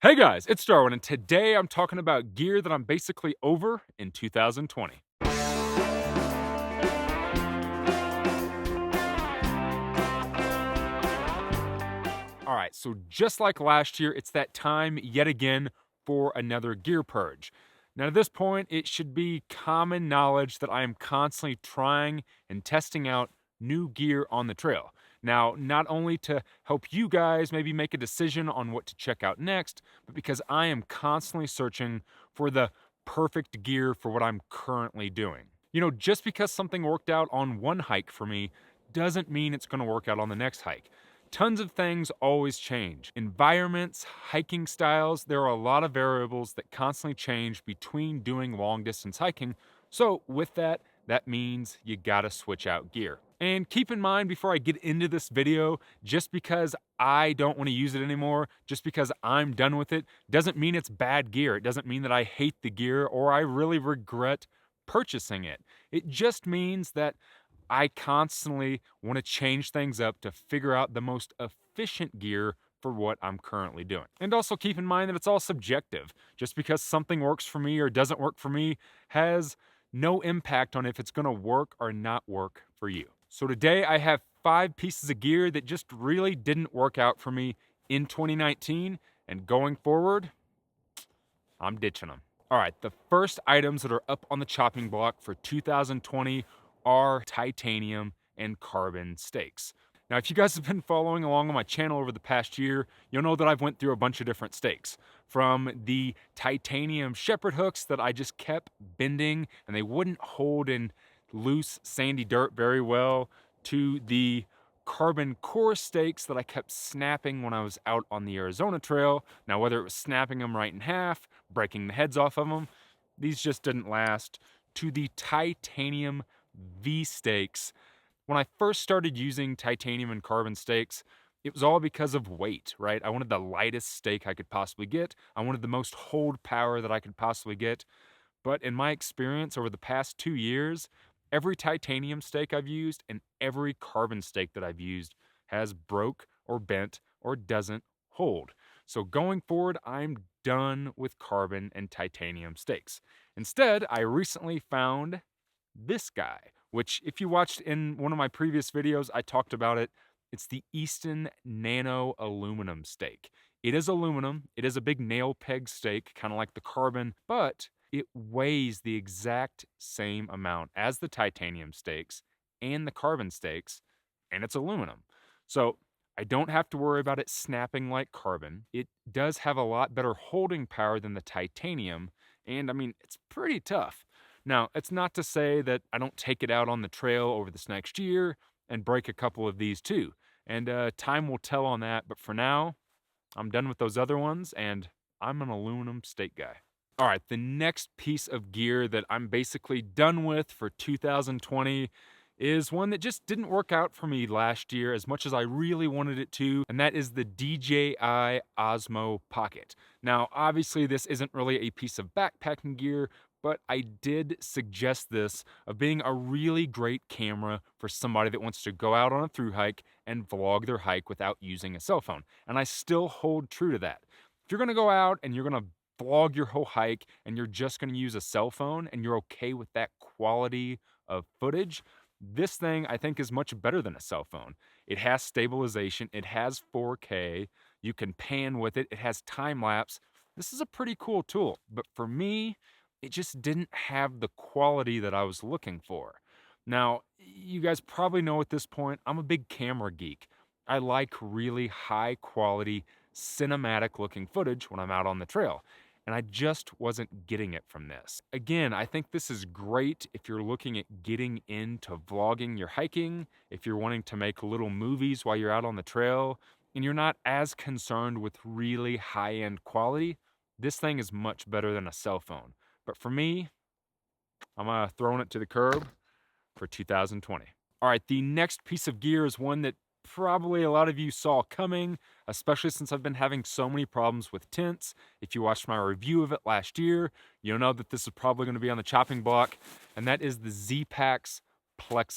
Hey guys, it's Darwin, and today I'm talking about gear that I'm basically over in 2020. All right, so just like last year, it's that time yet again for another gear purge. Now, at this point, it should be common knowledge that I am constantly trying and testing out new gear on the trail. Now, not only to help you guys maybe make a decision on what to check out next, but because I am constantly searching for the perfect gear for what I'm currently doing. Just because something worked out on one hike for me doesn't mean it's going to work out on the next hike. Tons of things always change. Environments, hiking styles, there are a lot of variables that constantly change between doing long distance hiking. So, with that, that means you gotta switch out gear. And keep in mind before I get into this video, just because I don't want to use it anymore, just because I'm done with it, doesn't mean it's bad gear. It doesn't mean that I hate the gear or I really regret purchasing it. It just means that I constantly want to change things up to figure out the most efficient gear for what I'm currently doing. And also keep in mind that it's all subjective. Just because something works for me or doesn't work for me has no impact on if it's going to work or not work for you. So today I have 5 pieces of gear that just really didn't work out for me in 2019, and going forward, I'm ditching them. All right, the first items that are up on the chopping block for 2020 are titanium and carbon stakes. Now, if you guys have been following along on my channel over the past year, you'll know that I've went through a bunch of different stakes. From the titanium shepherd hooks that I just kept bending and they wouldn't hold in loose sandy dirt very well, to the carbon core stakes that I kept snapping when I was out on the Arizona trail. Now, whether it was snapping them right in half, breaking the heads off of them, these just didn't last, to the titanium V stakes. When I first started using titanium and carbon stakes, it was all because of weight, right? I wanted the lightest stake I could possibly get. I wanted the most hold power that I could possibly get. But in my experience over the past 2 years, every titanium stake I've used and every carbon stake that I've used has broke or bent or doesn't hold. So going forward, I'm done with carbon and titanium stakes. Instead, I recently found this guy, which if you watched in one of my previous videos, I talked about it. It's the Easton Nano Aluminum stake. It is aluminum. It is a big nail peg stake, kind of like the carbon, but it weighs the exact same amount as the titanium stakes and the carbon stakes, and it's aluminum. So I don't have to worry about it snapping like carbon. It does have a lot better holding power than the titanium, and I mean, it's pretty tough. Now, it's not to say that I don't take it out on the trail over this next year and break a couple of these too. And time will tell on that, but for now, I'm done with those other ones, and I'm an aluminum stake guy. All right, the next piece of gear that I'm basically done with for 2020 is one that just didn't work out for me last year as much as I really wanted it to, and that is the DJI Osmo Pocket. Now, obviously, this isn't really a piece of backpacking gear, but I did suggest this of being a really great camera for somebody that wants to go out on a thru hike and vlog their hike without using a cell phone. And I still hold true to that. If you're gonna go out and you're gonna vlog your whole hike and you're just gonna use a cell phone and you're okay with that quality of footage, this thing I think is much better than a cell phone. It has stabilization, it has 4K, you can pan with it, it has time lapse. This is a pretty cool tool, but for me, it just didn't have the quality that I was looking for. Now, you guys probably know at this point, I'm a big camera geek. I like really high quality, cinematic looking footage when I'm out on the trail. And I just wasn't getting it from this. Again, I think this is great if you're looking at getting into vlogging your hiking, if you're wanting to make little movies while you're out on the trail, and you're not as concerned with really high end quality. This thing is much better than a cell phone. But for me, I'm throwing it to the curb for 2020. All right, the next piece of gear is one that probably a lot of you saw coming, especially since I've been having so many problems with tents. If you watched my review of it last year, you'll know that this is probably going to be on the chopping block, and that is the Pax Plex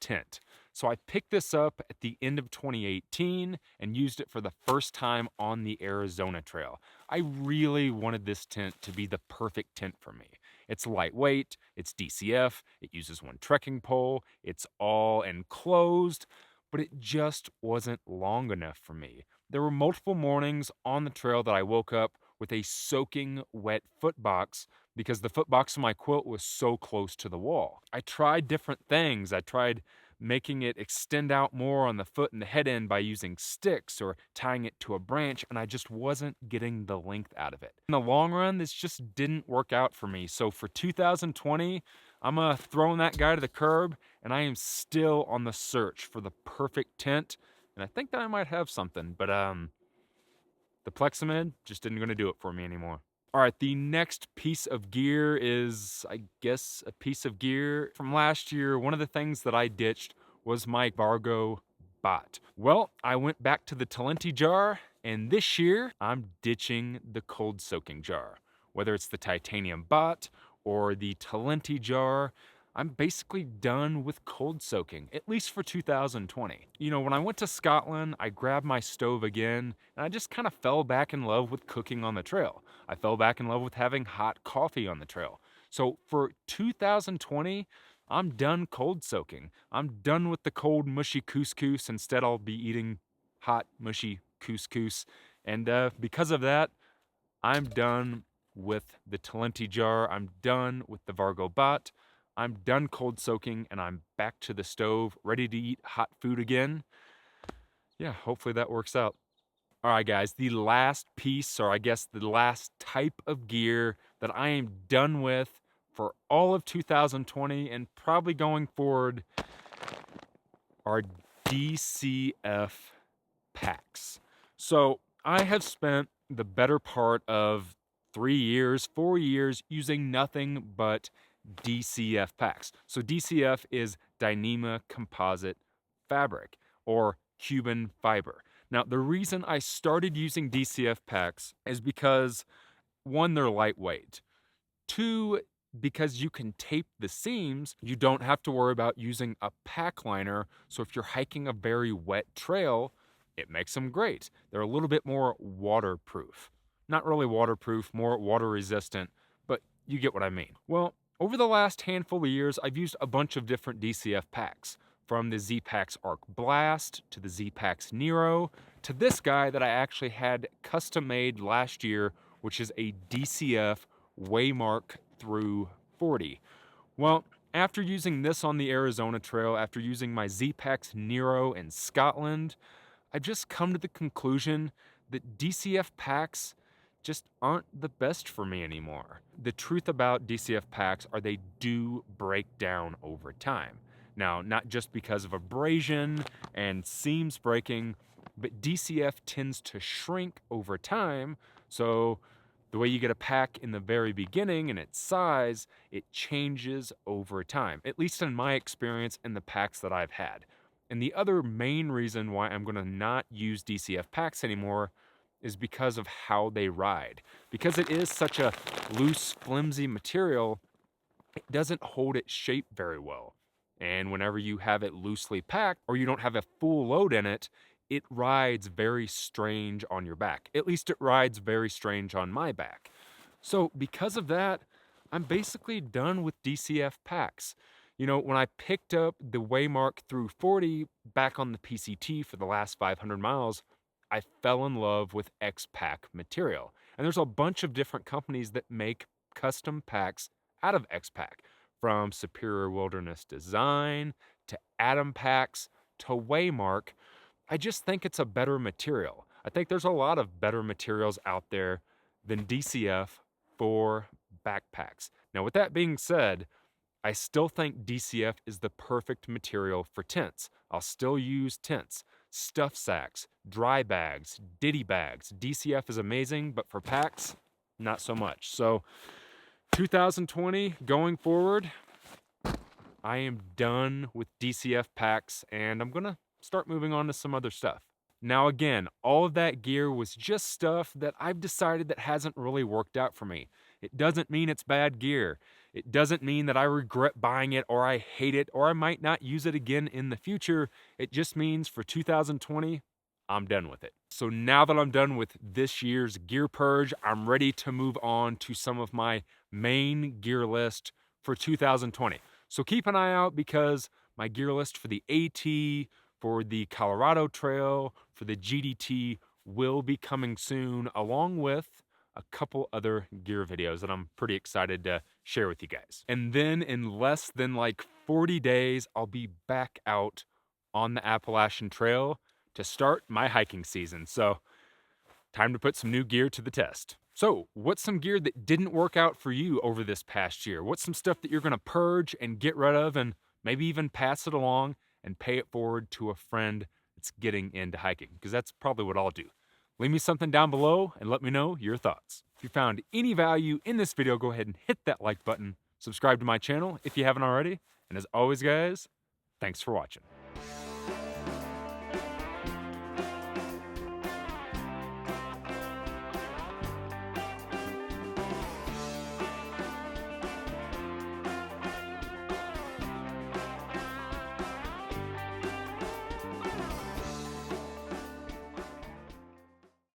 Tent. So I picked this up at the end of 2018 and used it for the first time on the Arizona Trail. I really wanted this tent to be the perfect tent for me. It's lightweight, it's DCF, it uses one trekking pole, it's all enclosed, but it just wasn't long enough for me. There were multiple mornings on the trail that I woke up with a soaking wet foot box because the foot box of my quilt was so close to the wall. I tried different things. I tried making it extend out more on the foot and the head end by using sticks or tying it to a branch, and I just wasn't getting the length out of it. In the long run, this just didn't work out for me. So for 2020, I'm throwing that guy to the curb, and I am still on the search for the perfect tent. And I think that I might have something, but the Plexamid just isn't going to do it for me anymore. All right, the next piece of gear is, I guess, a piece of gear from last year. One of the things that I ditched was my Vargo bot. Well, I went back to the Talenti jar, and this year I'm ditching the cold soaking jar. Whether it's the titanium bot or the Talenti jar, I'm basically done with cold soaking, at least for 2020. You know, when I went to Scotland, I grabbed my stove again, and I just kind of fell back in love with cooking on the trail. I fell back in love with having hot coffee on the trail. So for 2020, I'm done cold soaking. I'm done with the cold, mushy couscous. Instead, I'll be eating hot, mushy couscous. And because of that, I'm done with the Talenti jar. I'm done with the Vargo bot. I'm done cold soaking, and I'm back to the stove, ready to eat hot food again. Yeah, hopefully that works out. All right, guys, the last piece, or I guess the last type of gear that I am done with for all of 2020 and probably going forward are DCF Packs. So I have spent the better part of 3 years, 4 years using nothing but DCF packs. So DCF is Dyneema Composite Fabric or Cuban fiber. Now, the reason I started using DCF packs is because one, they're lightweight. Two, because you can tape the seams, you don't have to worry about using a pack liner. So if you're hiking a very wet trail, it makes them great. They're a little bit more waterproof. Not really waterproof, more water resistant, but you get what I mean. Well, over the last handful of years, I've used a bunch of different DCF packs, from the Z-Packs Arc Blast to the Z-Packs Nero to this guy that I actually had custom made last year, which is a DCF Waymark through 40. Well, after using this on the Arizona Trail, after using my Z-Packs Nero in Scotland, I've just come to the conclusion that DCF packs just aren't the best for me anymore. The truth about DCF packs are they do break down over time. Now, not just because of abrasion and seams breaking, but DCF tends to shrink over time, so the way you get a pack in the very beginning and its size, it changes over time, at least in my experience in the packs that I've had. And the other main reason why I'm going to not use DCF packs anymore is because of how they ride. Because it is such a loose, flimsy material, it doesn't hold its shape very well. And whenever you have it loosely packed or you don't have a full load in it, it rides very strange on your back. At least it rides very strange on my back. So because of that, I'm basically done with DCF packs. You know, when I picked up the Waymark through 40 back on the PCT for the last 500 miles, I fell in love with X-Pack material. And there's a bunch of different companies that make custom packs out of X-Pack, from Superior Wilderness Design to Atom Packs to Waymark. I just think it's a better material. I think there's a lot of better materials out there than DCF for backpacks. Now, with that being said, I still think DCF is the perfect material for tents. I'll still use tents, stuff sacks, dry bags, ditty bags. DCF is amazing, but for packs, not so much. So 2020 going forward, I am done with DCF packs, and I'm gonna start moving on to some other stuff. Now again, all of that gear was just stuff that I've decided that hasn't really worked out for me. It doesn't mean it's bad gear. It doesn't mean that I regret buying it or I hate it or I might not use it again in the future. It just means for 2020, I'm done with it. So now that I'm done with this year's gear purge, I'm ready to move on to some of my main gear list for 2020. So keep an eye out because my gear list for the AT, for the Colorado Trail, for the GDT will be coming soon, along with a couple other gear videos that I'm pretty excited to share with you guys. And then in less than like 40 days, I'll be back out on the Appalachian Trail to start my hiking season. So time to put some new gear to the test. So what's some gear that didn't work out for you over this past year? What's some stuff that you're gonna purge and get rid of and maybe even pass it along and pay it forward to a friend that's getting into hiking? Because that's probably what I'll do. Leave me something down below and let me know your thoughts. If you found any value in this video, go ahead and hit that like button. Subscribe to my channel if you haven't already. And as always, guys, thanks for watching.